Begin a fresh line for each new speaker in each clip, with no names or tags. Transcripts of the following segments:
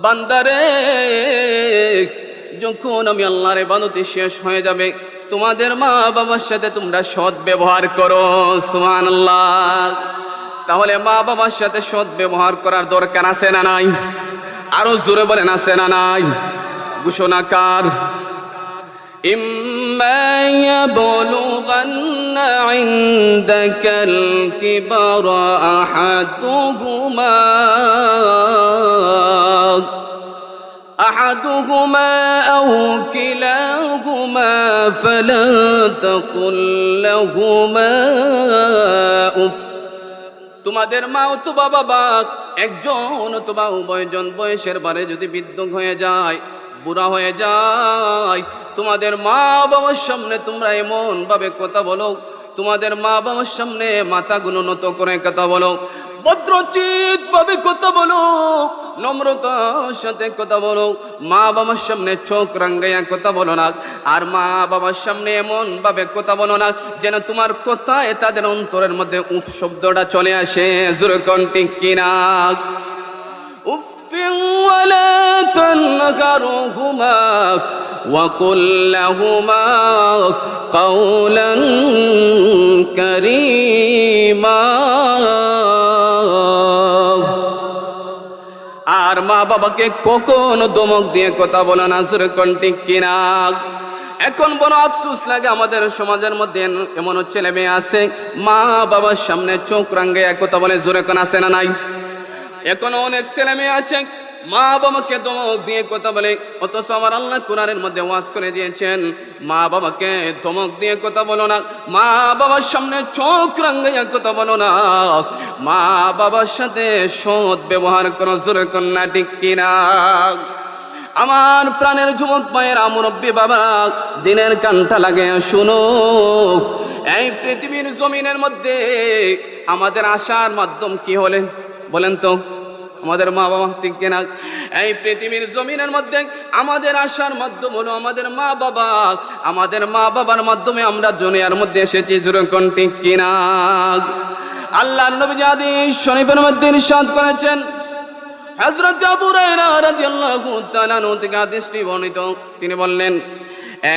বান্দারে, যখন আমি আল্লাহর ইবাদত শেষ হয়ে যাবে, তোমাদের মা বাবার সাথে তোমরা সৎ ব্যবহার করো। সুবহানাল্লাহ। তাহলে মা বাবার সাথে সৎ ব্যবহার করার দরকার আছে না নাই? আরো জোরে বলেন, আছে না নাই? ঘোষণাকার, ইম্মা ইয়াবলুগান্না ইনদাকাল কিবারা أحدهما أو كلاهما فلا تقل لهما أف। তোমাদের মা অথবা বাবা একজন অথবা উভয়জন বয়সের বারে যদি বৃদ্ধ হয়ে যায়, বুড়া হয়ে যায়, তোমাদের মা বাবার সামনে তোমরা এমন ভাবে কথা বলো, তোমাদের মা বাবার সামনে মাথাগুলো নত করে কথা বলো, ভদ্রচিত ভাবে কথা বলো, নম্রতার সাথে কথা বলো। মা বাবার সামনে চোখ রাঙ্গাইয়া কথা বলো না, আর মা বাবার সামনে এমন ভাবে কথা বলো না যেন তোমার কথায় তাদের অন্তরের মধ্যে উফ শব্দটা চলে আসে। জোরে কোন ঠিক কিনা? উফিন ওয়ালা তানহারহুমা ওয়া কুল লাহুমা কাওলান কারীমা। আর মা বাবাকে কখনো ধমক দিয়ে কথা বলো না। জোরে কোন ঠিক কিনা? এখন বড় আফসোস লাগে, আমাদের সমাজের মধ্যে এমন ছেলে মেয়ে আছে মা বাবার সামনে চোখ রাঙ্গাইয়া কথা বলে। জোরে কোন আছে না নাই? এখনো অনেক ছেলে মেয়ে আছে মা বাবাকে ধমক দিয়ে কথা বলে, অথচ আমার আল্লাহ কোরআনের মধ্যে ওয়াজ করে দিয়েছেন মা বাবাকে ধমক দিয়ে কথা বলো না, মা বাবার সামনে চোখ রাঙ্গাইয়া কথা বলো না, মা বাবার সাথে সৎ ব্যবহার করো। জোরে কন্যা ঠিক কিনা? আমার প্রাণের যুবক মায়ের মুরব্বী বাবা, দিনের কানটা লাগে শুনো। এই পৃথিবীর জমিনের মধ্যে আমাদের আশার মাধ্যম কি হলেন বলেন তো? আমাদের মা বাবা, ঠিক কিনা? এই পৃথিবীর জমিনের মধ্যে আমাদের আশার মাধ্যম হলো আমাদের মা বাবা। আমাদের মা বাবার মাধ্যমে আমরা দুনিয়ার মধ্যে এসেছি। জোরে কোন ঠিক কিনা? আল্লাহর নবী হাদিস শরীফের মধ্যে ইরশাদ করেছেন, হযরত আবু হুরায়রা রাদিয়াল্লাহু তাআলা আনহু থেকে হাদিসটি বর্ণিত, তিনি বললেন,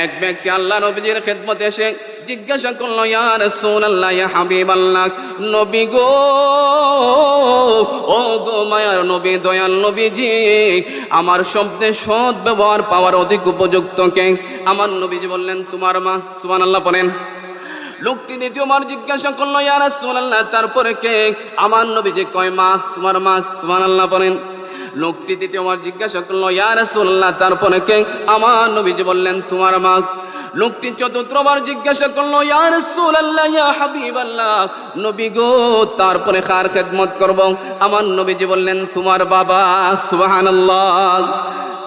এক ব্যক্তি আল্লাহ নবীজির খেদমতে এসে জিজ্ঞাসা করলো, ইয়া রাসূলুল্লাহ, ইয়া হাবিবাল্লাহ, নবী গো, ও গো মায়ার নবী, দয়াল নবীজি, আমার শব্দে সৎ ব্যবহার পাওয়ার অধিক উপযুক্ত কে? আমার নবীজি বললেন, তোমার মা। সুবহানাল্লাহ পড়েন। লোকটি দ্বিতীয়বার জিজ্ঞাসা করলো, ইয়া রাসূলুল্লাহ, তারপরে কে? আমার নবীজি কয়, মা, তোমার মা। সুবহানাল্লাহ পড়েন। লোকটি তৃতীয়বার জিজ্ঞাসা করলো, ইয়া রাসূলুল্লাহ, তারপরে কে? আমার নবীজি বললেন, তোমার মা। লোকটি চতুর্থবার জিজ্ঞাসা করলো, ইয়া রাসূলুল্লাহ, ইয়া হাবিবাল্লাহ, নবী গো, তারপরে কার খেদমত করব? আমার নবীজি বললেন, তোমার বাবা। সুবহানাল্লাহ।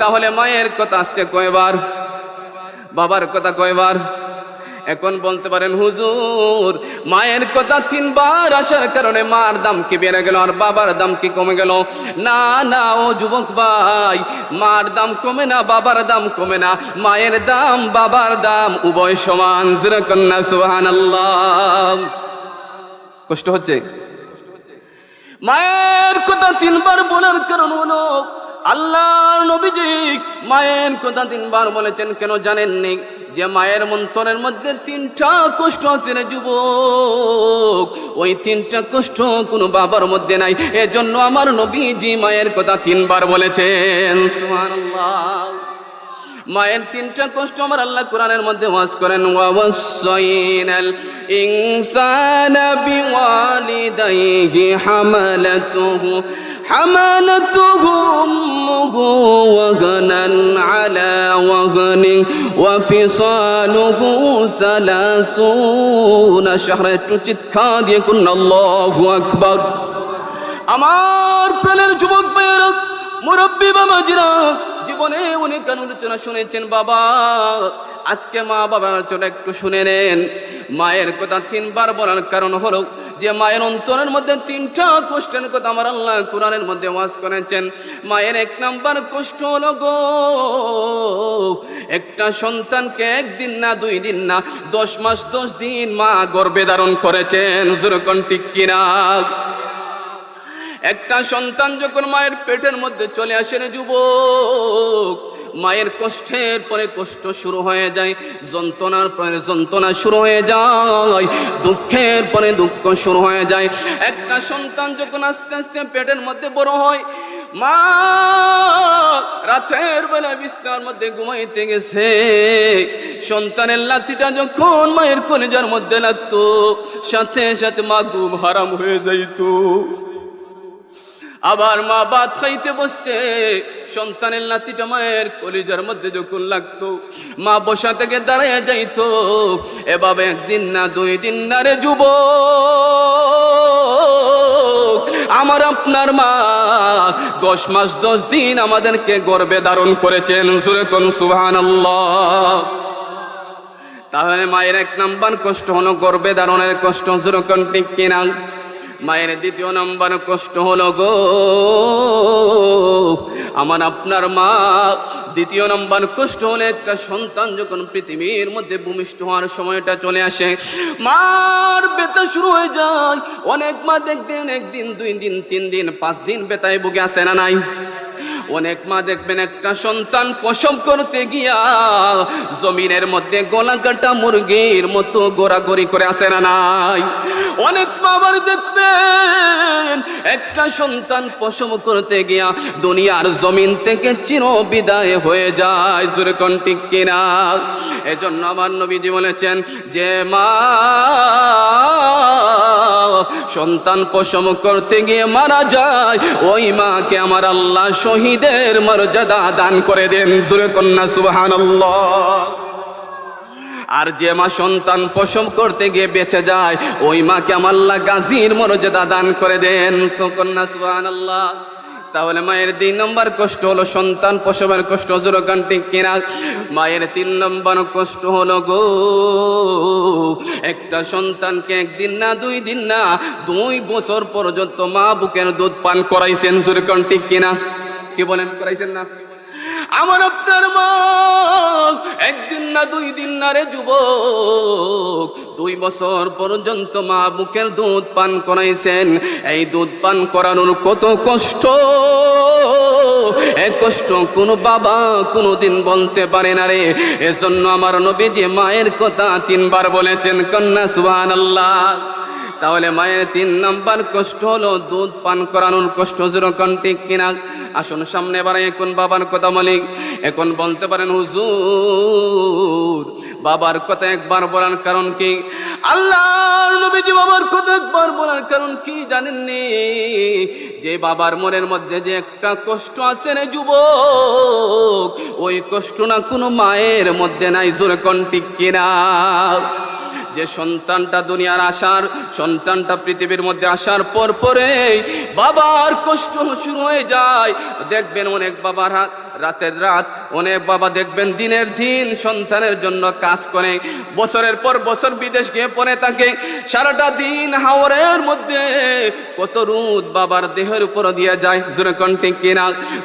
তাহলে মায়ের কথা আসছে কয়বার? বাবার কথা কয়বার? এখন বলতে পারেন, হুজুর, মায়ের কথা তিনবার আসার কারণে মার দাম কি বেড়ে গেল আর বাবার দাম কি কমে গেল? না না ও যুবক ভাই, মার দাম কমে না, বাবার দাম কমে না, মায়ের দাম বাবার দাম উভয় সমান। জোরে কন্যা সুবহানাল্লাহ। কষ্ট হচ্ছে? মায়ের কথা তিনবার বলার কারণ হলো আল্লাহর নবীজি মায়ের কথা তিনবার বলেছেন। কেন জানেননি? যে মায়ের মন্তরের মধ্যে তিনটা কষ্ট আছে রে যুবক, ওই তিনটা কষ্ট কোনো বাবার মধ্যে নাই। এজন্য আমার নবীজি মায়ের কথা তিনবার বলেছেন। সুবহানাল্লাহ। মায়ের তিনটা কষ্ট আমার আল্লাহ কোরআনের মধ্যে ওয়াজ করেন, ওয়াসাইনাল ইনসানা বিওয়ালিদাইহি হামালাতুহু أمه وهنا على وهن وفصاله 30 شهرا। একটু চিৎকার দিয়ে বলুন আল্লাহু আকবার। আমার প্রাণের যুবক ভাইয়েরা, মুরব্বী বাবাজিরা, জীবনে অনেক আলোচনা শুনেছেন বাবা, আজকে মা বাবার জন্য একটু শুনে নেন। মায়ের কথা তিনবার বলার কারণ হলো যে মায়ের অন্তরের মধ্যে তিনটা কষ্টের কথা আমার আল্লাহ কোরআনের মধ্যে ওয়াজ করেছেন। মায়ের এক নাম্বার কষ্ট হলো গো, একটা সন্তানকে একদিন না 2 দিন না 10 মাস 10 দিন মা গর্ভে ধারণ করেছেন। যেরকম ঠিক কিনা? একটা সন্তান যখন মায়ের পেটের মধ্যে চলে আসে রে যুবক, মায়ের কষ্টের পরে কষ্ট শুরু হয়ে যায়, যন্ত্রণার পরে যন্ত্রণা শুরু হয়ে যায়, দুঃখের পরে দুঃখ শুরু হয়ে যায়। একটা সন্তান যখন আস্তে আস্তে পেটের মধ্যে বড় হয়, মা রাতের বেলা বিছানার মধ্যে ঘুমাইতে গেছে, সন্তানের লাথিটা যখন মায়ের কলিজার মধ্যে লাগতো, সাথে সাথে মা ঘুম হারাম হয়ে যাইতো। আবার মা ভাত খাইতে বসছে, সন্তানের লাথিটা মায়ের কলিজার মধ্যে যখন লাগতো, মা বসা থেকে দাঁড়িয়ে যাইতো। এভাবে একদিন না, 2 দিন না রে যুবক, আমার আপনার মা 10 মাস 10 দিন আমাদেরকে গর্ভে ধারণ করেছেন। জোরে কোন সুবহানাল্লাহ। তাহলে মায়ের 1 নাম্বার কষ্ট হলো গর্ভে ধারণের কষ্ট। জোরে কোন ঠিক কিনা? মায়ের 2য় নাম্বার কষ্ট হলো গো আমার আপনার মা, 2য় নাম্বার কষ্ট হলো একটা সন্তান যখন পৃথিবীর মধ্যে ভূমিষ্ঠ হওয়ার সময়টা চলে আসে, মার ব্যথা শুরু হয়ে যায়। অনেক মা দেখবেন 1 দিন 2 দিন 3 দিন 5 দিন ব্যথায় ভুগে আছে না নাই? অনেক মা দেখবেন একটা সন্তান প্রসব করতে গিয়া জমিনের মধ্যে গলা কাটা মুরগির মতো গোড়াগড়ি করে আসে না নাই? অনেক মা আবার দেখবেন একটা সন্তান প্রসব করতে গিয়া দুনিয়ার জমিন থেকে চির বিদায় হয়ে যায়। জোরে কোন ঠিক কিনা? এজন্য আমার নবীজি বলেছেন যে মা সন্তান প্রসব করতে গিয়ে মারা যায়, ওই মাকে আমার আল্লাহ শহীদের মর্যাদা দান করে দেন। জোরে কন্যা সুবহানাল্লাহ। আর যে মা সন্তান প্রসব করতে গিয়ে বেঁচে যায়, ওই মাকে আমার আল্লাহ গাজীর মর্যাদা দান করে দেন। কন্যা সুবহানাল্লাহ। তাহলে মায়ের 2 নম্বর কষ্ট হলো সন্তান প্রসবের কষ্ট। জোরে কোন ঠিক কিনা? মায়ের 3 নম্বর কষ্ট হলো গো একটা সন্তানকে 1 দিন না 2 দিন না 2 বছর পর্যন্ত মা বুকের দুধ পান করাইছেন। জোরে কোন ঠিক কিনা? কি বলেন, করাইছেন না? আমার আপনার মা 1 দিন না 2 দিন না রে যুবক, 2 বছর পর্যন্ত মা বুকের দুধ পান করাইছেন। এই দুধ পান করানোর কত কষ্ট, এই কষ্ট কোনো বাবা কোনোদিন বলতে পারে না রে। এজন্য আমার নবীজি মায়ের কথা 3 বার বলেছেন। কন্যা সুবহানাল্লাহ। তাহলে মায়ের 3 নাম্বার কষ্ট হলো দুধ পান করানোর কষ্ট। যেরকম ঠিক কিনা? আসুন সামনে এবার এখন বাবার কথা বলি। এখন বলতে পারেন হুজুর বাবার কথা একবার বলার কারণ কি? আল্লাহর নবীজি বাবার কথা একবার বলার কারণ কি জানেননি? যে বাবার মনের মধ্যে যে একটা কষ্ট আছে রে যুবক, ওই কষ্ট না কোনো মায়ের মধ্যে নাই। জোরে কোন ঠিক কিনা? যে সন্তানটা দুনিয়ার আসার, সন্তানটা পৃথিবীর মধ্যে আসার পর পরেই বাবার কষ্ট শুরু হয়ে যায়। দেখবেন অনেক বাবার রাতের রাত, অনেক বাবা দেখবেন দিনের দিন সন্তানের জন্য কাজ করে, বছরের পর বছর বিদেশ গিয়ে পড়ে থাকে। সারাটা দিন হাওরের মধ্যে কত রোদ বাবার দেহের উপর দিয়ে যায়। জোরে কোন ঠিক কিনা?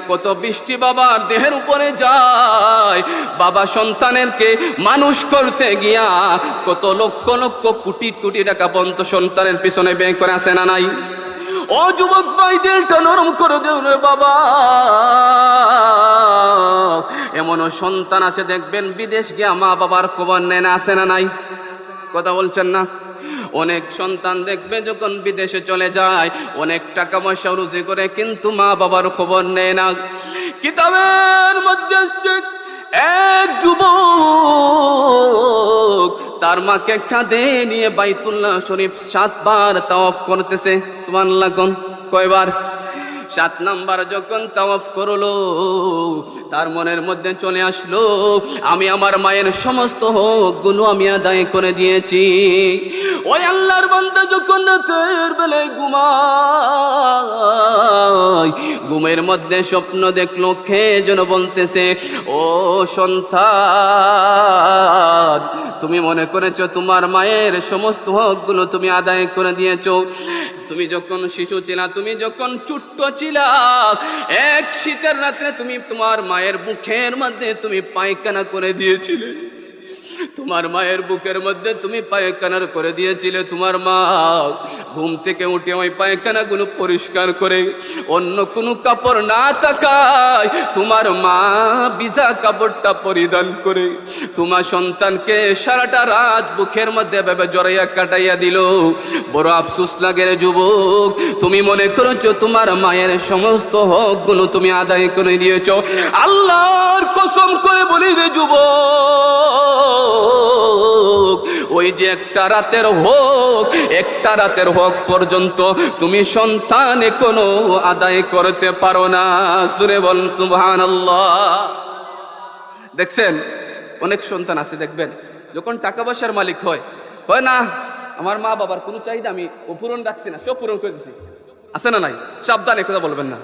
কত বৃষ্টি বাবার দেহের উপরে যায়। বাবা সন্তানেরকে মানুষ করতে গিয়া কত লক্ষ লক্ষ কোটি কোটি টাকা পর্যন্ত সন্তানের পিছনে ব্যয় করে আসে না নাই? ও যুবক ভাই, দিলটা নরম করে দেও রে বাবা। এমনও সন্তান আছে দেখবেন বিদেশ গিয়া মা বাবার খবর নেয় না, আসে না নাই? কথা বলছেন না? অনেক সন্তান দেখবে যখন বিদেশে চলে যায় অনেক টাকা পয়সা রুজি করে, কিন্তু মা বাবার খবর নেয় না। কিতাবের মধ্যে আসছে এক যুবক তার মাকে কাঁধে নিয়ে বাইতুল্লাহ শরীফ 7 বার তাওয়াফ করতেছে। সুবহানাল্লাহ। কয়বার? 7 নাম্বার যখন তাওয়াফ করলো, তার মনের মধ্যে চলে আসলো আমি আমার মায়ের সমস্ত হকগুলো আমি আদায় করে দিয়েছি। ওই আল্লাহর বান্দা যখন রাতের বেলায় ঘুমায়, ঘুমের মধ্যে স্বপ্ন দেখলো কে যেন বলতেছে, ও সন্তান, তুমি মনে করেছো তোমার মায়ের সমস্ত হকগুলো তুমি আদায় করে দিয়েছো। তুমি যখন শিশু ছিলা, তুমি যখন ছোট্ট ছিলা, এক শীতের রাত্রে তুমি তোমার মায়ের মুখের মধ্যে তুমি পায়খানা করে দিয়েছিলে। তোমার মায়ের বুকের মধ্যে তুমি পায়খানার করে দিয়েছিলে, তোমার মা ঘুম থেকে উঠে ওই পায়খানাগুলো পরিষ্কার করে অন্য কোনো কাপড় না থাকায় তোমার মা ভিজা কাপড়টা পরিধান করে তোমার সন্তানকে সারাটা রাত বুকের মধ্যে ভেবে জড়াইয়া কাটাইয়া দিল। বড় আফসোস লাগে রে যুবক, তুমি মনে করেছো তোমার মায়ের সমস্ত হকগুলো তুমি আদায় করে দিয়েছো। আল্লাহর কসম করে বলি রে যুবক, ওই যে একটা রাতের হক পর্যন্ত তুমি সন্তান এখনো আদায় করতে পারো না। সুরে বল সুবহানাল্লাহ। দেখছেন অনেক সন্তান আছে, দেখবেন যখন টাকা পয়সার মালিক হয় না, আমার মা বাবার কোনো চাহিদা আমি পূরণ রাখছি না, সব পূরণ করে দিছি। আছে না নাই? সাবধানে কথা বলবেন না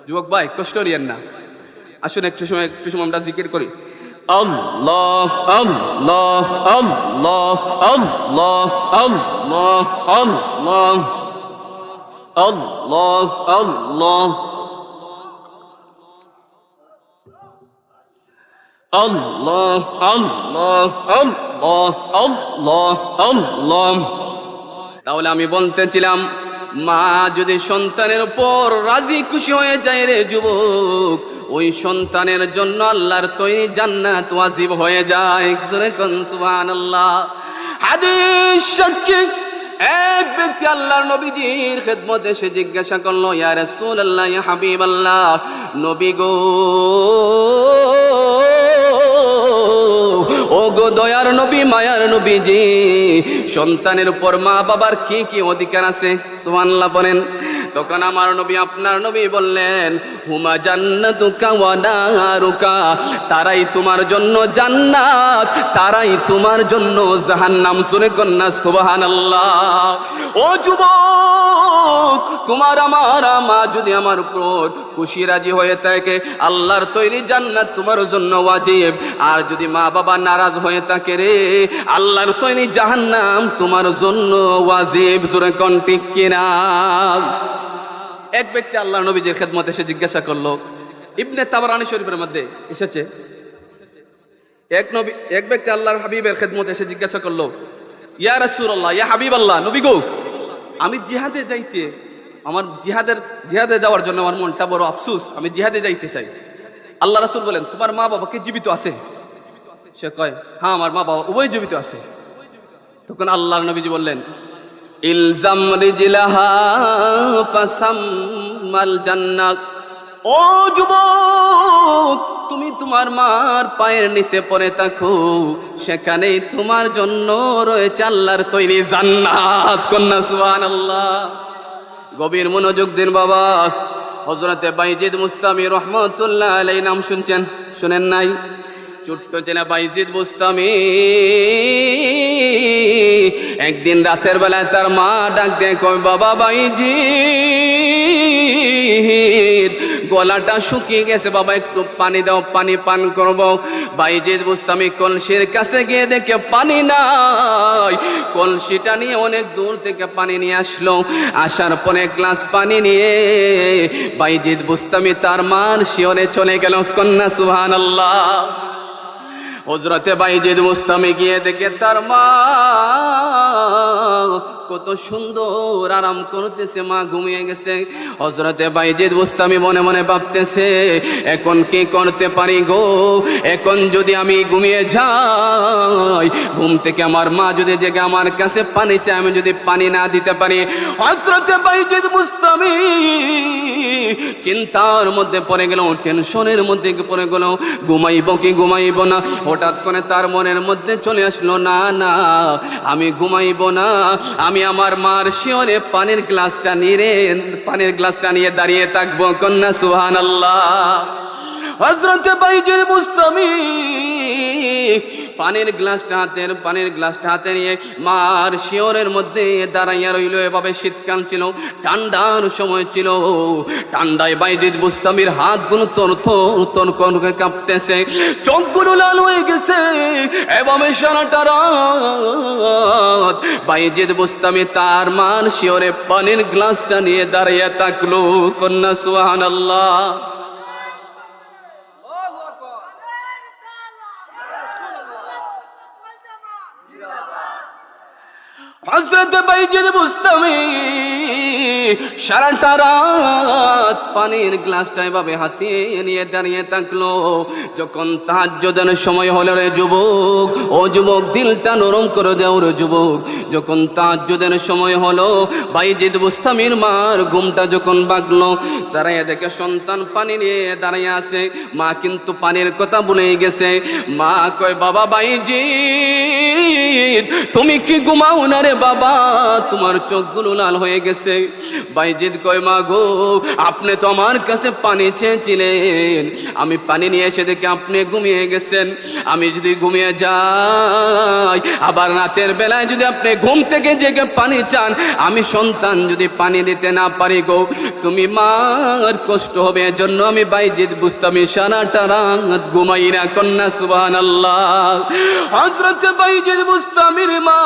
যুবক ভাই, কষ্ট নিয়েন না। আসুন একটু সময় আমরা জিকির করি। আল্লাহ আল্লাহ আল্লাহ আল্লাহ আল্লাহ আল্লাহ আল্লাহ আল্লাহ আল্লাহ আল্লাহ আল্লাহ আল্লাহ আল্লাহ। তাহলে আমি বলতেছিলাম, মা যদি সন্তানের উপর রাজি খুশি হয়ে যায় রে যুবক, ওই সন্তানের জন্য আল্লাহর তৈরি জান্নাত ওয়াজিব হয়ে যায়। সুবহানাল্লাহ। হাদিস সাক্ষী এক ব্যক্তি আল্লাহর নবীজির খেদমতে এসে জিজ্ঞাসা করলো, ইয়া রাসূলুল্লাহ, ইয়া হাবিবাল্লাহ, নবী গো, ও গো দয়ার নবী, মায়ার নবীজি, সন্তানের উপর মা বাবার কি কি অধিকার আছে? সুবহানাল্লাহ বলেন। তখন আমার নবী, আপনার নবী বললেন, হুমা জান্নাতুকা ওয়া নারুকা, তারাই তোমার জন্য জান্নাত, তারাই তোমার জন্য জাহান্নাম। সুরে কন্যা সুবহানাল্লাহ। ও যুবক, তোমার আমার মা যদি আমার উপর খুশি রাজি হয়ে থাকে, আল্লাহর তৈরি জান্নাত তোমার জন্য ওয়াজিব। আর যদি মা বাবা নারাজ হয়ে থাকে রে, আল্লাহর তৈরি জাহান্নাম তোমার জন্য ওয়াজিব। জোরে কোন ঠিক কিনা? এক ব্যক্তি আল্লাহর নবীজির খেদমতে এসে জিজ্ঞাসা করলো, ইবনে তাবারানী শরীফের মধ্যে এসেছে, এক ব্যক্তি আল্লাহর হাবিবের খেদমতে এসে জিজ্ঞাসা করলো, ইয়া রাসূলুল্লাহ, ইয়া হাবিবাল্লাহ, নবী গো, আমি জিহাদে যাইতে, আমার জিহাদে যাওয়ার জন্য আমার মনটা বড় আফসোস, আমি জিহাদে যাইতে চাই। আল্লাহ রাসূল বলেন, তোমার মা বাবা কি জীবিত আছে? সে কয়, হ্যাঁ আমার মা বাবা উভয় জীবিত আছে। তখন আল্লাহর নবীজি বললেন, ইলজাম রিজলাহা ফাসাম্মাল জান্নাত। ও যুবক, তুমি তোমার মার পায়ের নিচে পড়ে থাকো, সেখানেই তোমার জন্য রয়েছে আল্লাহর তৈরি জান্নাত। কন্যা সুবহানাল্লাহ। গভীর মনোযোগ দিন বাবা। হযরতে বাইজিদ মুস্তামি রহমাতুল্লাহ আলাইহি নাম শুনছেন? শুনেন নাই? ছোট্ট ছেলে বাইজিদ মুস্তামি একদিন রাতের বেলায় তার মা ডাক দেয়, কয় বাবা বাইজিদ, গলাটা শুকিয়ে গেছে বাবা, একটু পানি দাও, পানি পান করব। বাইজিদ মুস্তামি কলসির কাছে গিয়ে দেখে পানি নাই। কলসিটা নিয়ে অনেক দূর থেকে পানি নিয়ে আসলো। আসার পরে গ্লাস পানি নিয়ে বাইজিদ মুস্তামি তার মার শিয়রে চলে গেল। কন্যা সুবহানাল্লাহ। হযরতে বাইজিদ মুস্তামি গিয়ে দেখে তার মা কত সুন্দর আরাম করতেছে, মা ঘুমিয়ে গেছে। হযরতে বাইজিদ মুস্তামি মনে মনে ভাবতেছে, এখন কি করতে পারি গো? এখন যদি আমি ঘুমিয়ে যাই, ঘুম থেকে আমার মা যদি জেগে আমার কাছে পানি চায়, আমি যদি পানি না দিতে পারি। হযরতে বাইজিদ মুস্তামি চিন্তার মধ্যে পড়ে গেল, টেনশনের মধ্যে পড়ে গেল, ঘুমাইব কি ঘুমাইব না। হঠাৎ করে তার মনের মধ্যে চলে আসলো, না না, আমি ঘুমাইব না, আমি আমার মার শিয়রে পানির গ্লাসটা নিয়ে দাঁড়িয়ে থাকবো। কন্যা সুবহানাল্লাহ। হযরতে বাইজিদ মুস্তামি পানির গ্লাসটা হাতে নিয়ে মার শিয়রের মধ্যে দাঁড়াইয়া রইল। এভাবে শীতকাল ছিল, ঠান্ডার সময় ছিল। ঠান্ডায় বাইজিদ মুস্তামির হাতগুলো তর করে কাঁপতেছে, চোখগুলো লাল হয়ে গেছে। এভাবে সারাটা রাত বাইজিদ মুস্তামি তার মার শিয়রে পানির গ্লাসটা নিয়ে দাঁড়াইয়া থাকলো। কন্যা সুবহানাল্লাহ। হযরত বাইজিদ বুস্তামি সারাটা রাত পানির গ্লাসটা এভাবে হাতে নিয়ে দাঁড়িয়ে থাকলো। যখন তাহাজ্জুদের সময় হলো, রে যুবক, ও যুবক, দিলটা নরম করে দাও রে যুবক। যখন তাহাজ্জুদের সময় হলো, বাইজিদ বুস্তামির মার ঘুমটা যখন ভাঙলো, দাঁড়িয়ে দেখে সন্তান পানি নিয়ে দাঁড়িয়ে আছে। মা কিন্তু পানির কথা ভুলেই গেছে। মা কয়, বাবা বাইজিদ, তুমি কি ঘুমাও না রে বাবা? তোমার চোখগুলো লাল হয়ে গেছে। বাইজিদ কয়, মা গো, আপনি তো আমার কাছে পানি চেয়েছিলেন, আমি পানি নিয়ে এসে দেখে আপনি ঘুমিয়ে গেছেন। আমি যদি ঘুমিয়ে যাই, আবার রাতের বেলায় যদি আপনি ঘুম থেকে জেগে পানি চান, আমি সন্তান যদি পানি দিতে না পারি গো, তুমি মার কষ্ট হবে। এজন্য আমি বাইজিদ বুস্তামি সারাটা রাত ঘুমাই না। কন্যা সুবহানাল্লাহ। হযরত বাইজিদ বুস্তামির মা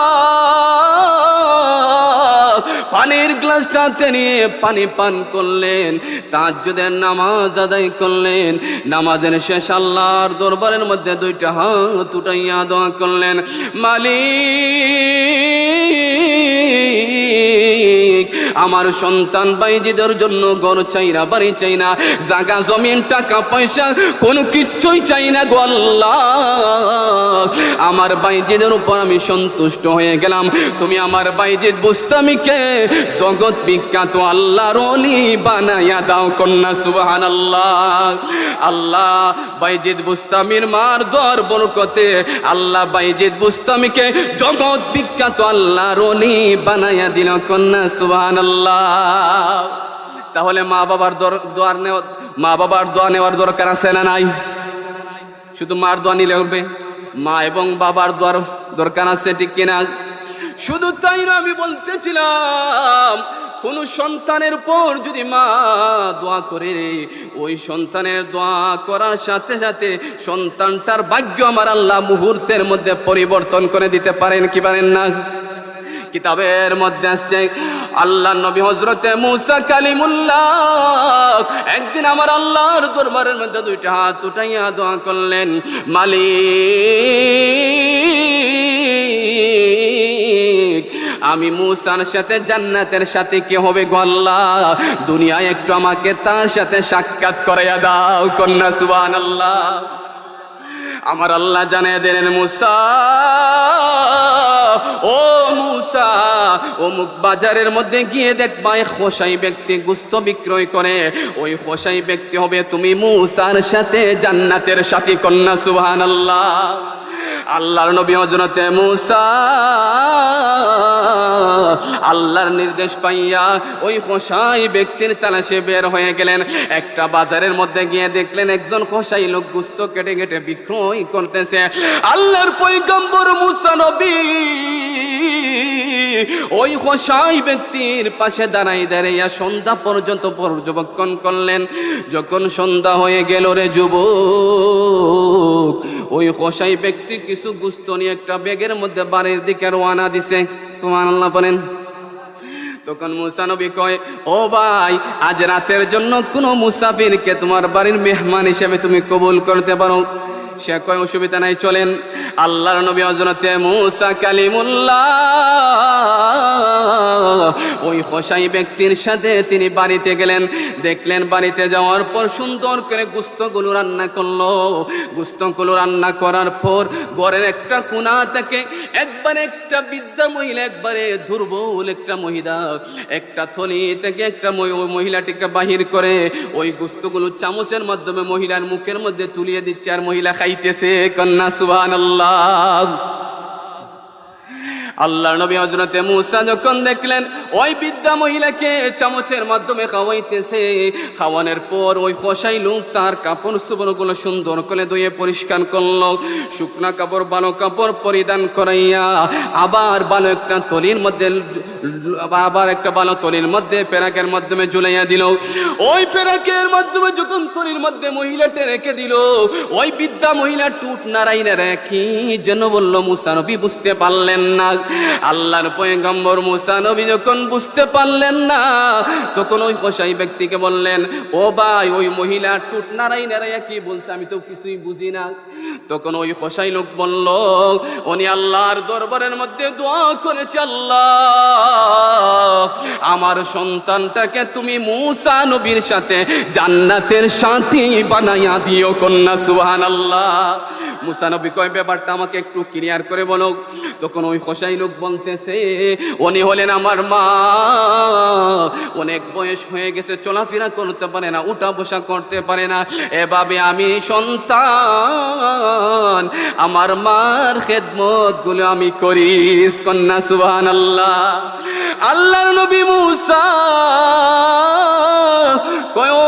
পানির গ্লাসটাতে নিয়ে পানি পান করলেন, তাহাজ্জুদের নামাজ আদায় করলেন। নামাজের শেষ আল্লাহর দরবারের মধ্যে দুইটা হাত উঠাইয়া দোয়া করলেন, মালিক, আমার সন্তান বাইজিদের জন্য ঘর চাই না, বাড়ি চাই না, জায়গা জমিন টাকা পয়সা কোনো কিচ্ছুই চাই না গো আল্লাহ। আমার বাইজিদের উপর আমি সন্তুষ্ট হয়ে গেলাম। তুমি আমার বাইজিদ বুস্তামিকে জগৎ বিখ্যাত আল্লাহর ওলি বানাইয়া দাও। কন্যা সুবহানাল্লাহ। আল্লাহ বাইজিদ বুস্তামির মার দর বরকতে আল্লাহ বাইজিদ বুস্তামিকে জগৎ বিখ্যাত আল্লাহর ওলি বানাইয়া দিল। কন্যা সুবহানাল্লাহ। তাহলে মা বাবার দোয়া নেওয়ার দরকার আছে না নাই? শুধু মার দোয়া নিলে হবে? মা এবং বাবার দোয়ার দরকার আছে, ঠিক কিনা? শুধু তাই না, আমি বলতেছিলাম, কোন সন্তানের উপর যদি মা দোয়া করে, ওই সন্তানের দোয়া করার সাথে সাথে সন্তানটার ভাগ্য আমার আল্লাহ মুহূর্তের মধ্যে পরিবর্তন করে দিতে পারেন কি পারেন না? কিতাবের মধ্যে আসছে, আল্লাহ নবী হযরতে মুসা কালিমুল্লাহ একদিন আমার আল্লাহর দরবারের মধ্যে দুইটা হাত উঠাইয়া দোয়া করলেন, মালিক, আমি মুসার সাথে জান্নাতের সাথে কি হবে গো আল্লাহ? দুনিয়ায় একটু আমাকে তার সাথে সাক্ষাৎ করাইয়া দাও। কন্যা সুবহানাল্লাহ। আমার আল্লাহ জানিয়ে দিলেন, মুসা, ও মুসা, অমুক বাজারের মধ্যে গিয়ে দেখবা এক খোসাই ব্যক্তি গোশত বিক্রয় করে, ওই খোসাই ব্যক্তি হবে তুমি মুসার সাথে জান্নাতের সাথী। কন্যা সুবহানাল্লাহ। আল্লাহর নবী হযরতে মুসা আল্লাহর নির্দেশ পাইয়া ওই খোসাই ব্যক্তির তালাশে বের হয়ে গেলেন। একটা বাজারের মধ্যে গিয়ে দেখলেন একজন খোসাই লোক গোশত কেটে কেটে বিক্রয় করতেছে। আল্লাহর পয়গম্বর মুসা নবী ওই খোসাই ব্যক্তির পাশে দাঁড়াইয়া সন্ধ্যা পর্যন্ত পর্যবেক্ষণ করলেন। যখন সন্ধ্যা হয়ে গেল, রে যুবক, ওই খোসাই ব্যক্তি কিছু গোশত নিয়ে একটা ব্যাগের মধ্যে বাড়ির দিকে রওনা দিছে। সুবহানাল্লাহ বলেন। তখন মুসা নবী কয়, ও ভাই, আজ রাতের জন্য কোনো মুসাফিরকে তোমার বাড়ির মেহমান হিসেবে তুমি কবুল করতে পারো? সে কয়, অসুবিধা নাই, চলেন। আল্লাহর নবী হযরতে মুসা কালিমুল্লাহ ওই খোসাই ব্যক্তির সাথে তিনি বাড়িতে গেলেন। দেখলেন বাড়িতে যাওয়ার পর সুন্দর করে গোশতগুলো রান্না করলো। গোশতগুলো রান্না করার পর ঘরের একটা কোণা থেকে একবারে একটা বৃদ্ধা মহিলা, একবারে দুর্বল একটা মহিলা, একটা থলি থেকে একটা মহিলাটিকে বাহির করে ওই গোশতগুলো চামচের মাধ্যমে মহিলার মুখের মধ্যে তুলিয়ে দিচ্ছে, আর মহিলা খাইতেছে। কন্যা সুবহানাল্লাহ। আল্লাহর নবী হযরতে মুসা যখন দেখলেন ওই বৃদ্ধা মহিলাকে চামচের মাধ্যমে খাওয়াইতেছে, খাওয়ানোর পর ওই খোসাই লোক তার কাপড় চোপড়গুলো সুন্দর করে ধুয়ে পরিষ্কার করলো। শুকনা কাপড়, ভালো কাপড় পরিধান করাইয়া আবার ভালো একটা তলির মধ্যে পেরাকের মাধ্যমে ঝুলাইয়া দিল। ওই পেরাকের মাধ্যমে যখন তলির মধ্যে মহিলাটা রেখে দিল, ওই বৃদ্ধা মহিলা টুট নাড়াই না রেখে যেন বলল, মুসা নবী বুঝতে পারলেন না। আল্লাহর পয়গম্বর মুসা নবী যখন বুঝতে পারলেন না, তখন ওই কসাই ব্যক্তিকে বললেন, ও ভাই, ওই মহিলা টুট নাড়াইয়া কি বলছে, আমি তো কিছুই বুঝি না। তখন ওই কসাই লোক বলল, উনি আল্লাহর দরবারের মধ্যে দোয়া করেছে, আল্লাহ আমার সন্তানটাকে তুমি মুসা নবীর সাথে জান্নাতের সাথী বানাইয়া দিও। কন্যা সুবহানাল্লাহ। মুসা নবী কয়, ব্যাপারটা আমাকে একটু ক্লিয়ার করে বলো। তখন ওই কসাই লোক বলতেছে, উনি হলেন আমার মা, অনেক বয়স হয়ে গেছে, চলাফেরা করতে পারে না, উঠা বসা করতে পারে না, এভাবে আমি সন্তান আমার মার খেদমত গুলো আমি করি। কন্যা সুবহানাল্লাহ। আল্লাহর নবী মুসা কয়, ও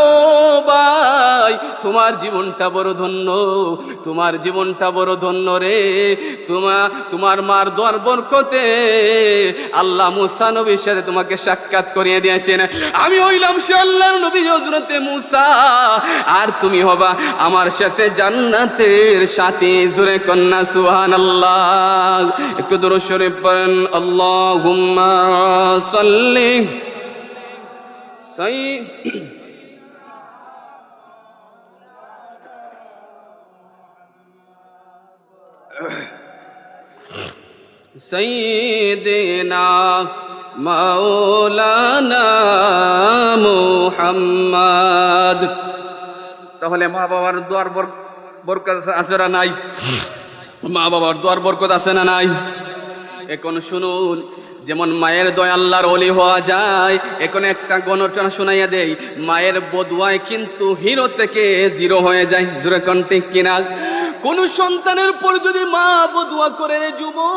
ভাই, তোমার জীবনটা বড় ধন্য, তোমার জীবনটা বড় ধন্য রে। তোমার মার দোয়ার বরকতে আল্লাহ মুসা নবীর সাথে তোমাকে সাক্ষাৎ করিয়ে দিয়েছেন। আমি হইলাম সে আল্লাহর নবী হযরতে মুসা, আর তুমি হবা আমার সাথে জান্নাতের সাথী। জোরে কন্যা সুবহানাল্লাহ। একটু দরুদ শরীফ পড়েন। আল্লাহুম্মা সাল্লি সাইয়্যিদিনা মাওলানা মুহাম্মদ। তাহলে মা বাবার দোয়ার বরকত আছে না নাই? মা বাবার দোয়ার বরকত আছে না নাই? এখন শুনুন, যেমন মায়ের দোয়া আল্লাহর ওলি হওয়া যায়, এখন একটা গণনা শোনাইয়া দেই। মায়ের বদুয়ায় কিন্তু হিরো থেকে জিরো হয়ে যায়। জোরে কোন ঠিক কিনা? কোন সন্তানের পর যদি মা বদুয়া করে যুবক,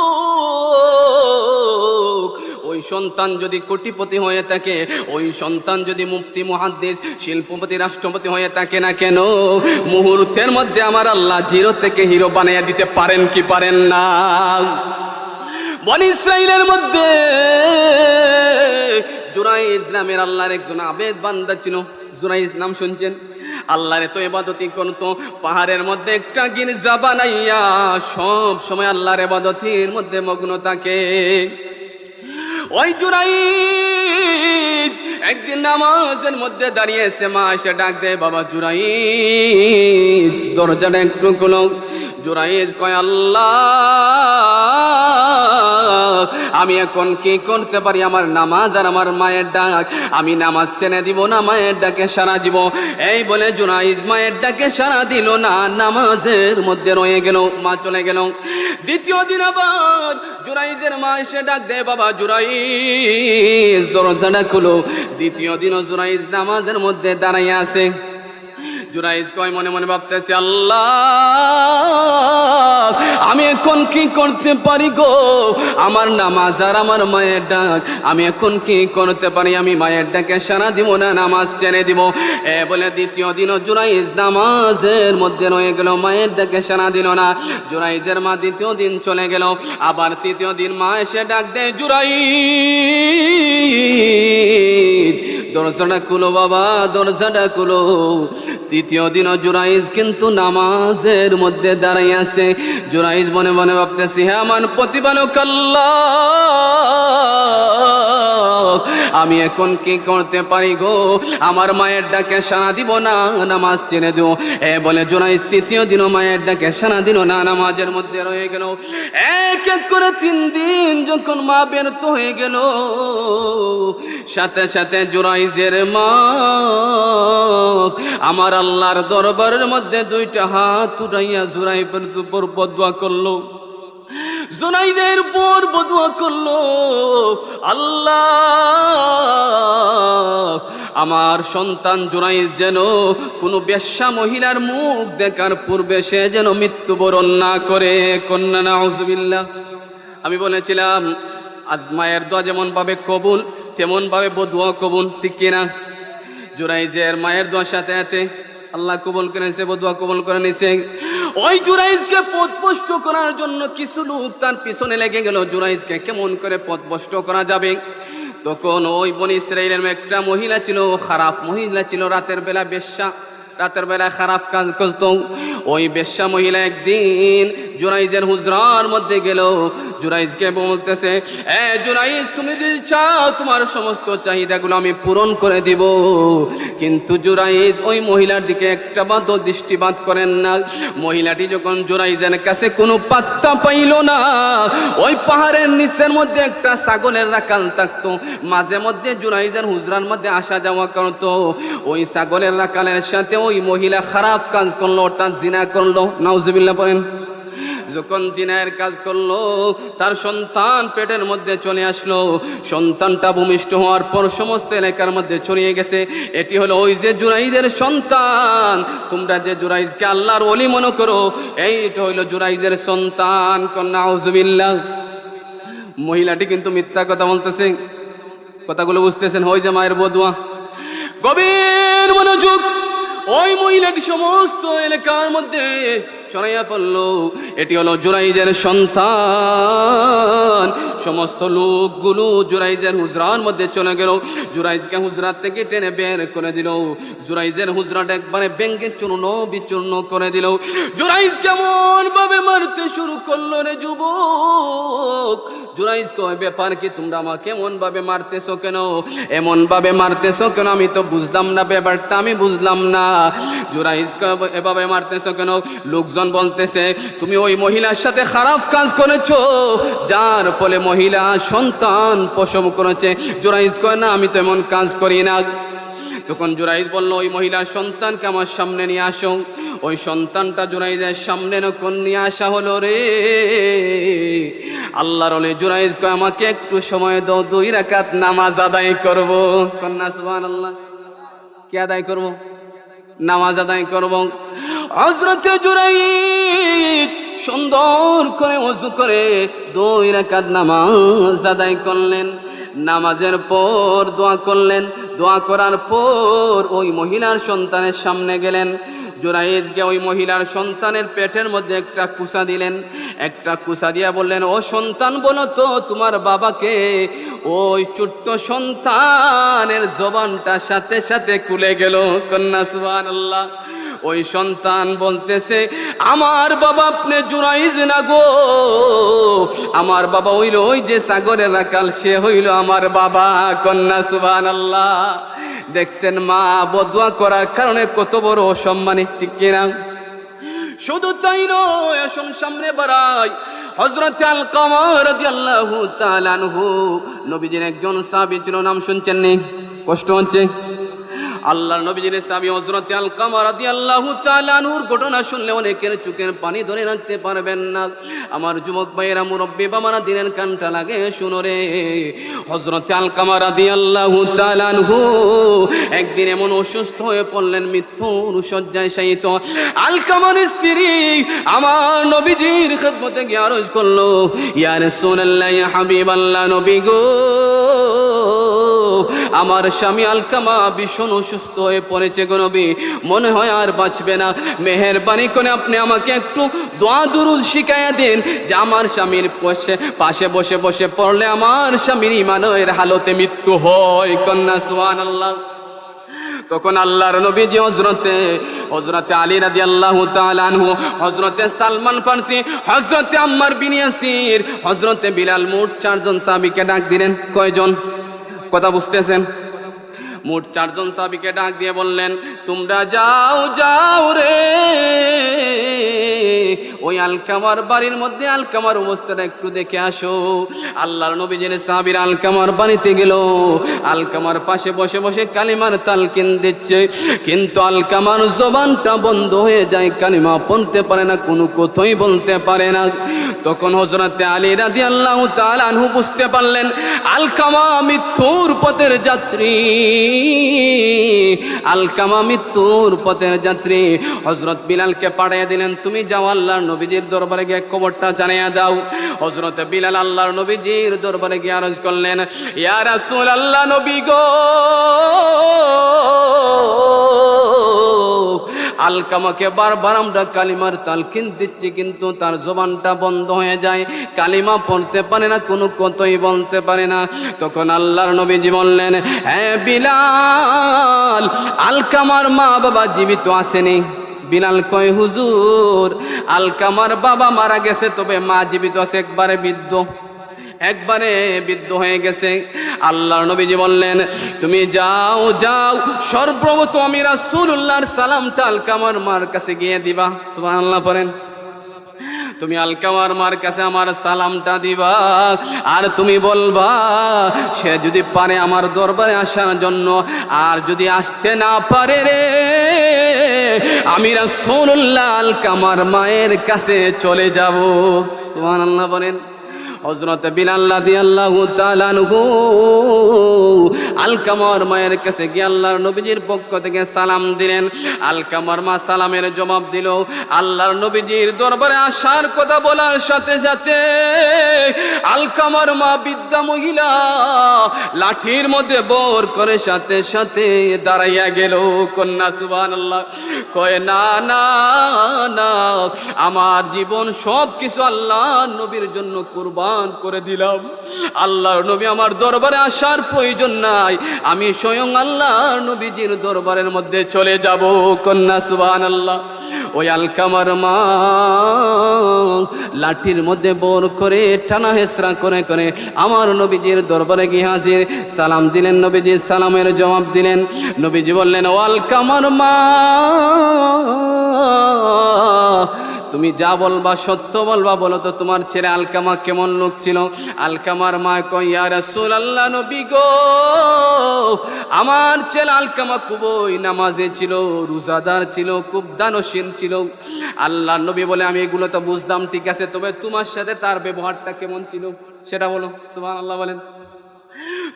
ওই সন্তান যদি কোটিপতি হয়ে থাকে, ওই সন্তান যদি মুফতি, মুহাদ্দিস, শিল্পপতি, রাষ্ট্রপতি হয়ে থাকে না কেন, মুহূর্তের মধ্যে আমার আল্লাহ জিরো থেকে হিরো বানিয়ে দিতে পারেন কি পারেন না? বনি ইসরাইলের মধ্যে জুরাইজ নামের আল্লাহর একজন আবেদ বান্দা ছিল। জুরাইজ নাম শুনছেন? আল্লাহরে তো ইবাদতি করতো, পাহাড়ের মধ্যে একটা গির্জা বানাইয়া সব সময় আল্লাহর ইবাদতির মধ্যে মগ্ন থাকে। ওই জুরাইজ একদিন নামাজের মধ্যে দাঁড়িয়েছে, মা এসে ডাক দেয়, বাবা জুরাইজ, দরজাটা একটু খুলো। জুরাইজ কয়, আল্লাহ আমি এখন কি করতে পারি? আমার নামাজ আর আমার মায়ের ডাক, আমি নামাজ ছেড়ে দিব না, মায়ের ডাকে সারা দিব। এই বলে জুরাইজ মায়ের ডাকে সারা দিল না, নামাজের মধ্যে রয়ে গেল, মা চলে গেল। দ্বিতীয় দিন আবার জুরাইজের মা এসে ডাক দেয়, বাবা জুরাইজ, দরজাটা খুলো। দ্বিতীয় দিনও জুরাইজ নামাজের মধ্যে দাঁড়াইয়া আছে। জুরাইজ কয়, মনে মনে ভাবতেছে, আল্লাহ আমি এখন কি করতে পারি গো? আমার নামাজ আর আমার মায়ের ডাক, আমি এখন কি করতে পারি? আমি মায়ের ডাকে সারা দিব না, নামাজ ছেড়ে দিব। এ বলে দ্বিতীয় দিনও জুরাইজ নামাজের মধ্যে রয়ে গেল, মায়ের ডাকে সারা দিল না। জুরাইজের মা দ্বিতীয় দিন চলে গেল। আবার তৃতীয় দিন মা এসে ডাক দেয়, জুরাইজ, দরজাটা খুলো বাবা, দরজাটা খুলো। তৃতীয় দিনও জুরাইজ কিন্তু নামাজের মধ্যে দাঁড়াই আছে। জুরাইজ মনে মনে ভাবতেছি, হ্যাঁ আমার প্রতিপালক আল্লাহ, আমি এখন কি করতে পারি গো? আমার মায়ের ডাকে সাড়া দিব না, নামাজ ছেড়ে দেব। এ বলে জুরাইজ তৃতীয় দিনও মায়ের ডাকে সাড়া দিল না, নামাজের মধ্যে রয়ে গেল। এক এক করে 3 দিন যখন মা ব্যর্থ হয়ে গেল, সাথে সাথে জুরাইজের মা আমার আল্লাহর দরবারের মধ্যে 2টা হাত উঠাইয়া জুরাইজের উপর বদুয়া করলো, জুরাইজের উপর বদুয়া করলো, আল্লাহ আমার সন্তান জুরাইজ যেন কোনো বেশ্যা মহিলার মুখ দেখার পূর্বে সে যেন মৃত্যুবরণ না করে। কন্যা নাউজুবিল্লাহ। আমি বলেছিলাম মায়ের দোয়া যেমন ভাবে কবুল, তেমন ভাবে বদুয়া কবুল, ঠিক কিনা? জুরাইজের মায়ের দোয়ার সাথে সাথে আল্লাহ কবুল করেছে, বদুয়া কবুল করে নিছে। ওই জুরাইজকে পথভ্রষ্ট করার জন্য কিছু লোক তার পিছনে লেগে গেল, জুরাইজকে কেমন করে পথভ্রষ্ট করা যাবে। তখন ওই বনি ইসরাইলের একটা মহিলা ছিল, খারাপ মহিলা ছিল, রাতের বেলা বেশ্যা, রাতের বেলা খারাপ কাজ করত। ওই বেশ্যা মহিলা একদিন জুরাইজের হুজরার মধ্যে গেল। জুরাইজকে বলতেছে, জুরাইজ, তুমি যদি চাও তোমার সমস্ত চাহিদাগুলো আমি পূরণ করে দিব। কিন্তু জুরাইজ ওই মহিলার দিকে একটা বাদও দৃষ্টিপাত করেন না। মহিলাটি যখন জুরাইজের কাছে কোনো পাত্তা পাইল না, ওই পাহাড়ের নিচের মধ্যে একটা ছাগলের রাখাল থাকতো, মাঝে মধ্যে জুরাইজের হুজরার মধ্যে আসা যাওয়া করতো। ওই ছাগলের রাখালের সাথে ওই মহিলা খারাপ কাজ করলো, ওটা জিনা করলো। নাউজুবিল্লাহ পড়েন। যখন জিনায়ের কাজ করলো, তার সন্তান পেটের মধ্যে চলে আসলো। সন্তানটা ভূমিষ্ঠ হওয়ার পর সমস্ত এলাকার মধ্যে ছড়িয়ে গেছে, এটি হলো ওই যে জুরাইজের সন্তান। তোমরা যে জুরাইজকে আল্লাহর ওলি মনে করো, এইটা হইলো জুরাইজের সন্তান। নাউজুবিল্লাহ। মহিলাটি কিন্তু মিথ্যা কথা বলতেছে। কথাগুলো বুঝতেছেন? ওই যে মায়ের বদুয়া, গভীর মনোযোগ। ওই মহিলাটি সমস্ত এলাকার মধ্যে ছড়াইয়া পড়ল, এটি হলো জুরাইজের সন্তান। সমস্ত লোকগুলো জুরাইজের হুজরার মধ্যে চলে গেল। জুরাইজকে হুজরাত থেকে টেনে বের করে দিল। জুরাইজের হুজরাটা একবারে ভেঙ্গে চূর্ণ বিচূর্ণ করে দিল। জুরাইজ কেমন ভাবে মারতে শুরু করলো রে যুবক। জুরাইজ কয়, ব্যাপার কি, তোমরা আমাকে এমন ভাবে মারতেছো কেন? এমন ভাবে মারতেছো কেন? আমি তো বুঝলাম না, ব্যাপারটা আমি বুঝলাম না। জুরাইজ এভাবে মারতেছো কেন? লোকজন বলতেছে, তুমি ওই মহিলার সাথে খারাপ কাজ করেছো, যার ফলে মহিলা সন্তান প্রসব করেছে। জুরাইজ কয়, না, আমি তো এমন কাজ করি না। তখন জুরাইজ বলল, ওই মহিলার সন্তানকে আমার সামনে নিয়ে আসো। ওই সন্তানটা জুরাইজের সামনে নখন নিয়ে আসা হলো রে। আল্লাহর ওলি জুরাইজ কয়, আমাকে একটু সময় দাও, 2 রাকাত নামাজ আদায় করব। কন্যা সুবহানাল্লাহ। কি আদায় করব? নামাজ আদায় করব। হযরতে জুরাইজ সুন্দর করে ওযু করে 2 রাকাত নামাজ আদায় করলেন। নামাজের পর দোয়া করলেন। দোয়া করার পর ওই মহিলার সন্তানের সামনে গেলেন। জুরাইজকে ওই মহিলার সন্তানের পেটের মধ্যে একটা কুসা দিলেন। একটা কুসা দিয়া বললেন, ও সন্তান, বলো তো তোমার বাবাকে। ওই ছোট্ট সন্তানের জবানটা সাথে সাথে খুলে গেল। কন্যা সুবহানাল্লাহ। ওই সন্তান বলতেছে, আমার বাবা আপনি জুরাইজ না গো, আমার বাবা হইল ওই যে সাগরের রাখাল, সে হইল আমার বাবা। কন্যা সুবহানাল্লাহ। দেখছেন মা বদুয়া করার কারণে কত বড় অসম্মানী, ঠিক কিনা? শুধু তাই নয়, আসুন সামনে বাড়াই। হযরত আলকামা রাদিয়াল্লাহু তাআলা আনহু নবীজির একজন সাহাবী ছিল, নাম শুনছেন নি? কষ্ট হচ্ছে? আল্লাহর নবীজির সাহাবী হযরত আলকামা রাদিয়াল্লাহু তাআলা আনহুর ঘটনা শুনলে অনেকের চোখের পানি ধরে রাখতে পারবেন না। আমার যুবক ভাইয়েরা, মুরব্বি বাবারা, দিনের কানটা লাগে শুনো রে। হযরত আলকামা রাদিয়াল্লাহু তাআলা আনহু একদিন এমন অসুস্থ হয়ে পড়লেন, মৃত্যুর শয্যায় শায়িত। আলকামার স্ত্রী আমার নবীজির খেদমতে গিয়ে আরজ করলো, ইয়া রাসূলুল্লাহ, ইয়া হাবিবাল্লাহ, নবী গো, আমার স্বামী আলকামা ভীষণ অসুস্থ হয়ে পড়েছে গো নবী, মনে হয় আর বাঁচবে না। মেহেরবানি করে আপনি আমাকে একটু দোয়া দুরুদ শিখাইয়া দেন, যে আমার স্বামীর পাশে বসে বসে পড়লে আমার স্বামীর ইমানের হালতে মৃত্যু হয়। কন্যা সুবহানাল্লাহ। তখন আল্লাহর নবীজি হযরতে আলী রাদিয়াল্লাহু তাআলা আনহু, হযরতে সালমান ফারসি, হযরতে আম্মার বিন ইয়াসির, হযরতে বিলাল, মোট 4 জন সাহাবীকে ডাক দিলেন। কয়জন? কথা বুঝতেছেন? মোট 4 জন সাহাবীকে ডাক দিয়ে বললেন, তোমরা যাও যাও রে, ওই আলকামার বাড়ির মধ্যে আলকামার অবস্থাটা একটু দেখে আসো। আল্লাহর নবীজির সাহাবীর আলকামার বাড়িতে গেল। আলকামার পাশে বসে বসে কালিমার তালকিন দিচ্ছে, কিন্তু আলকামার জবানটা বন্ধ হয়ে যায়, কালিমা পড়তে পারে না, কোনো কথাই বলতে পারে না। তখন হযরতে আলী রাদিয়াল্লাহু তাআলা আনহু বুঝতে পারলেন আলকামা মৃত্যুর পথের যাত্রী, আলকামা মৃত্যুর পথের যাত্রী। হযরত বিলালকে পাঠিয়ে দিলেন, তুমি যাও আল্লাহর নবীজির দরবারে গিয়ে খবরটা জানিয়ে দাও। হযরত বিলাল আল্লাহর নবীজির দরবারে গিয়ে আরজ করলেন, ইয়া রাসূলুল্লাহ, নবী গো, আলকামাকে বারবার আমরা কালিমার তালকিন দিচ্ছি, কিন্তু তার জবানটা বন্ধ হয়ে যায়, কালিমা পড়তে পারে না, কোনো কথাই বলতে পারে না। তখন আল্লাহর নবীজি বললেন, হ্যাঁ বিলাল, আলকামার মা বাবা জীবিত আসেনি? বিলাল কয় হুজুর আলকামার বাবা মারা গেছে, তবে মা জীবিত আছে, একবারে বৃদ্ধ হয়ে গেছে। আল্লাহর নবীজি বললেন তুমি যাও যাও, সর্বপ্রথম আমি রাসূলুল্লাহর সালামটা আলকামার মার কাছে গিয়ে দিবা। সুবহানাল্লাহ পড়েন। তুমি আলকামার মার কাছে আমার সালামটা দিবা, আর তুমি বলবা সে যদি পারে আমার দরবারে আসার জন্য, আর যদি আসতে না পারে রে আমি রাসূলুল্লাহ আলকামার মায়ের কাছে চলে যাব। সুবহানাল্লাহ বলেন। হযরত বিলাল রাদিয়াল্লাহু তাআলা আনহু আলকামার মায়ের কাছে গিয়ে আল্লাহর নবীজির পক্ষ থেকে সালাম দিলেন। আলকামার মা সালামের জবাব দিল। আল্লাহর নবীজির দরবারে আসার কথা বলার সাথে সাথে আলকামার মা বৃদ্ধা মহিলা লাঠির মধ্যে বর করে সাথে সাথে দাঁড়াইয়া গেল। কন্যা সুবহানাল্লাহ কয় না না না, আমার জীবন সব কিছু আল্লাহর নবীর জন্য কুরবান করে দিলাম। আল্লাহর নবী আমার দরবারে আসার প্রয়োজন নাই, আমি স্বয়ং আল্লাহর নবীজির দরবারের মধ্যে চলে যাব। কন্যা সুবহানাল্লাহ। ওই আলকামার মা লাঠির মধ্যে বর করে টানা হেসরা করে করে আমার নবীজির দরবারে গিয়ে হাজির। সালাম দিলেন, নবীজি সালামের জবাব দিলেন। নবীজি বললেন ও আলকামার মা তুমি যা বলবা সত্য বলবা, বলো তো তোমার ছেলে আলকামা কেমন লোক ছিল? আলকামার মা কয় ইয়া রাসূলুল্লাহ নবী গো, আমার ছেলে আলকামা খুবই নামাজে ছিল, রোজাদার ছিল, খুব দানশীল ছিল। আল্লাহর নবী বলে আমি এগুলো তো বুঝলাম, ঠিক আছে, তবে তোমার সাথে তার ব্যবহারটা কেমন ছিল সেটা বলো। সুবহানাল্লাহ বলেন।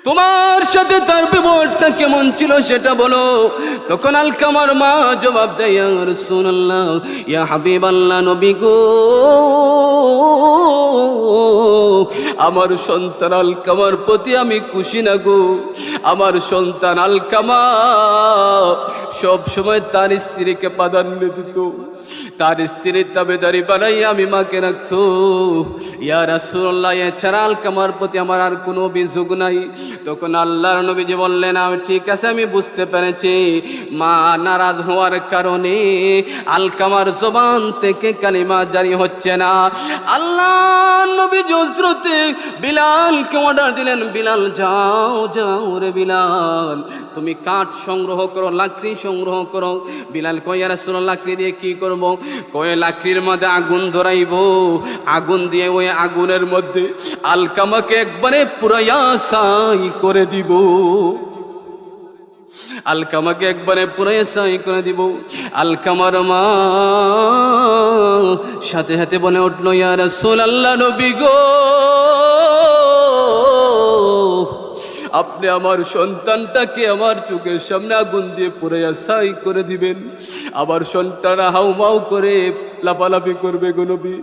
তোমার সাথে তার ব্যবহারটা কেমন ছিল সেটা বলো। তখন আলকামার মা জবাব দেয় ইয়া রাসূলুল্লাহ, ইয়া হাবিবাল্লাহ নবী গো, আমার সন্তান আলকামার প্রতি আমি খুশি না গো। আমার সন্তান আলকামা সব সময় তার স্ত্রীকে প্রাধান্য দিত, তার স্ত্রীর তাবেদারি বানাই আমি মাকে রাখতো। ইয়া রাসূলুল্লাহ এছাড়া আলকামার প্রতি আমার আর কোনো অভিযোগ নাই। তখন আল্লাহর নবীজি বললেন ঠিক আছে, আমি বুঝতে পেরেছি, মা নারাজ হওয়ার কারণে আলকামার জবান থেকে কালিমা জারি হচ্ছে না। আল্লাহর নবীজি হযরত বিলালকে অর্ডার দিলেন, বিলাল যাও যাও রে বিলাল, তুমি কাঠ সংগ্রহ করো, লাকড়ি সংগ্রহ করো। বিলাল কয় ইয়া রাসূলুল্লাহ লাকড়ি দিয়ে কি করব? কয় লাকড়ির মধ্যে আগুন ধরাইব, আগুন দিয়ে ওই আগুনের মধ্যে আলকামাকে একবারে পুরাইয়া ছাই করে দিব। আলকামাকে একবারে পুরাইয়া ছাই করে দিব। আলকামার মা সাথে সাথে বলে উঠল ইয়া রাসূলুল্লাহ নবী গো, আপনি আমার সন্তানটাকে আমার চোখের সামনে আগুন দিয়ে পুরাইয়া ছাই করে দিবেন। আমার সন্তানরা হাউমাউ করে লাফালাফি করবে গো নবী,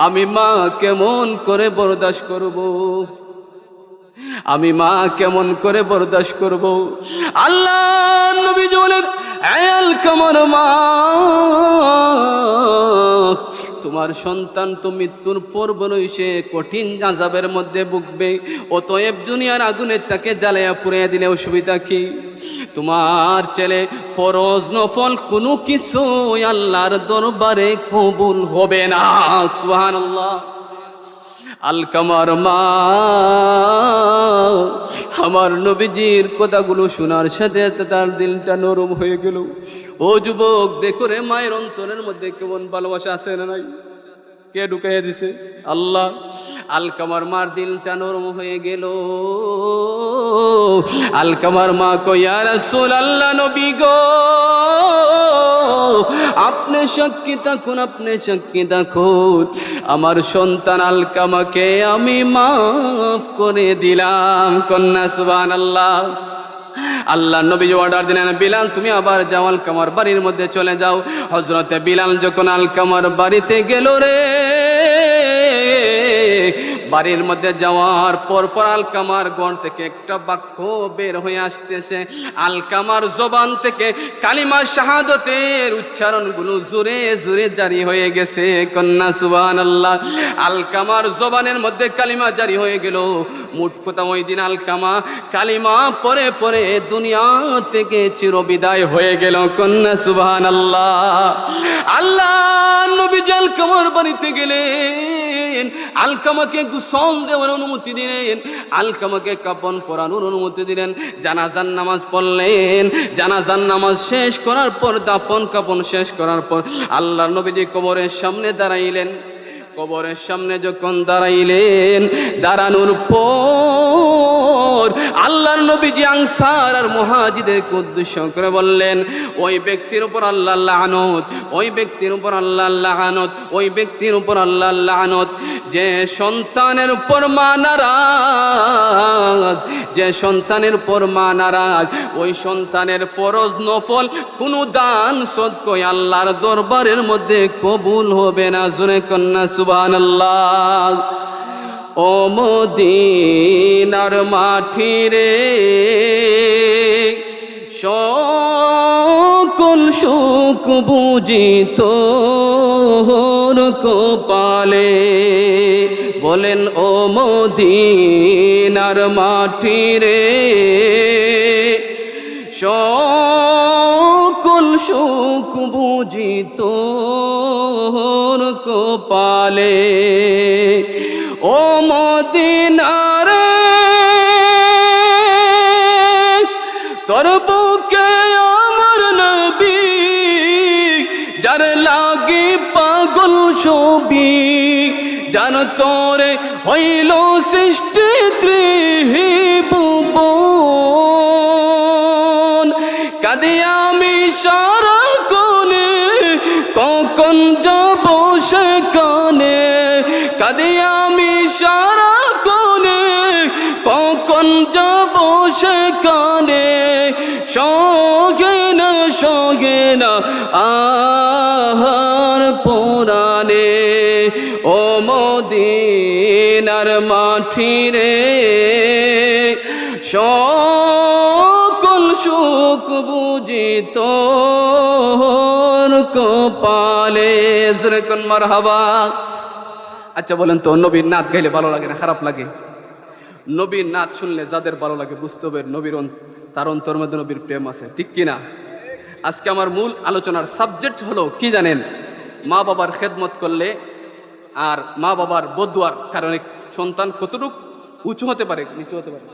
আমি মা কেমন করে বরদাস্ত করব? আমি মা কেমন করে বরদাস্ত করব? আল্লাহ নবী বলেন আলকামার মা, তোমার সন্তান তো মৃত্যুর পর বলছে কঠিন আযাবের মধ্যে ভুগবে, অতএব দুনিয়ার আগুনে তাকে জ্বালাইয়া পুড়িয়ে দিলে অসুবিধা কি? তোমার ছেলে ফরজ নফল কোনো কিছু আল্লাহর দরবারে কবুল হবে না। সুবহানাল্লাহ। আলকামার মা আমার নবীজির কথাগুলো শোনার সাথে তার দিলটা নরম হয়ে গেল। ও যুবক, দেখো রে মায়ের অন্তরের মধ্যে কেমন ভালোবাসা আছে না নাই? কে ঢুকাইয়া দিছে? আল্লাহ। আলকামার মার দিলটা নরম হয়ে গেল। আলকামার মা কয় ইয়া রাসূলুল্লাহ নবী গো, আপনি সাক্ষী থাকুন, আপনি সাক্ষী থাকুন, আমার সন্তান আলকামাকে আমি মাফ করে দিলাম। কন্যা সুবহানাল্লাহ। আল্লাহ নবী অর্ডার দিলেন বিলাল তুমি আবার যাও, আলকামার বাড়ির মধ্যে চলে যাও। হযরতে বিলাল যখন আলকামার বাড়িতে গেল রে, বাড়ির মধ্যে যাওয়ার পর আলকামার ঘর থেকে একটা বাক্য বের হয়ে আসতেছে। আলকামার জবান থেকে কালিমা শাহাদতের উচ্চারণগুলো জোরে জোরে জারি হয়ে গেছে। কন্যা সুবহানাল্লাহ। আলকামার জবানের মধ্যে কালিমা জারি হয়ে গেল। মোট কথা ওই দিন আলকামা কালিমা পরে পরে দুনিয়া থেকে চিরবিদায় হয়ে গেল। কন্যা সুবহানাল্লাহ। আল্লাহ নবী আলকামার বাড়িতে গেলেন, আলকামাকে গোসল দেওয়ার অনুমতি দিলেন, আলকামাকে কাফন পরানোর অনুমতি দিলেন, জানাজার নামাজ পড়লেন। জানাজার নামাজ শেষ করার পর, দাফন কাফন শেষ করার পর আল্লাহর নবীজি কবরের সামনে দাঁড়াইলেন। কবরের সামনে যখন দাঁড়াইলেন, দাঁড়ানোর পর আল্লাহর নবীজি আনসার আর মুহাজিরদেরকে উদ্দেশ্য করে বললেন, ওই ব্যক্তির উপর আল্লাহর লানত, ওই ব্যক্তির উপর আল্লাহর লানত, ওই ব্যক্তির উপর আল্লাহর লানত যে সন্তানের উপর মা নারাজ, যে সন্তানের উপর মা নারাজ, ওই সন্তানের ফরজ নফল কোনো দান সদকায় আল্লাহর দরবারের মধ্যে কবুল হবে না। জোরে কন্যা সুবহানাল্লাহ। ও মদিনার মাটি রে, সকল সুখ বুঝি তোর কপালে। বলেন ও মদিনার মাটি রে, সকল সুখ বুঝি তোর কপালে। ও মদিনার তোর বুকে আমার নবী, যার লাগি পাগল ছবি, জান তোরে হইল সৃষ্টি ত্রিভুবন। কাঁদে আমি সারাক্ষণে, কখন যাব সেখানে। কাঁদে আমি সারাক্ষণে, কখন যাব সেখানে। সগে না সগে না আহার পুরাণে। ও মদিনার মাটি রে, সকল সুখ বুঝি তোর কপালে। জোরে কোন মারহাবা। আচ্ছা বলেন তো, নবীর নাত গাইলে ভালো লাগে না খারাপ লাগে? নবীর নাত শুনলে যাদের ভালো লাগে বুঝতে হবে নবীর তার অন্তর মধ্যে নবীর প্রেম আছে, ঠিক কিনা? আজকে আমার মূল আলোচনার সাবজেক্ট হলো কি জানেন? মা বাবার খেদমত করলে আর মা বাবার বদুয়ার কারণে সন্তান কতটুকু উঁচু হতে পারে, নিচু হতে পারে।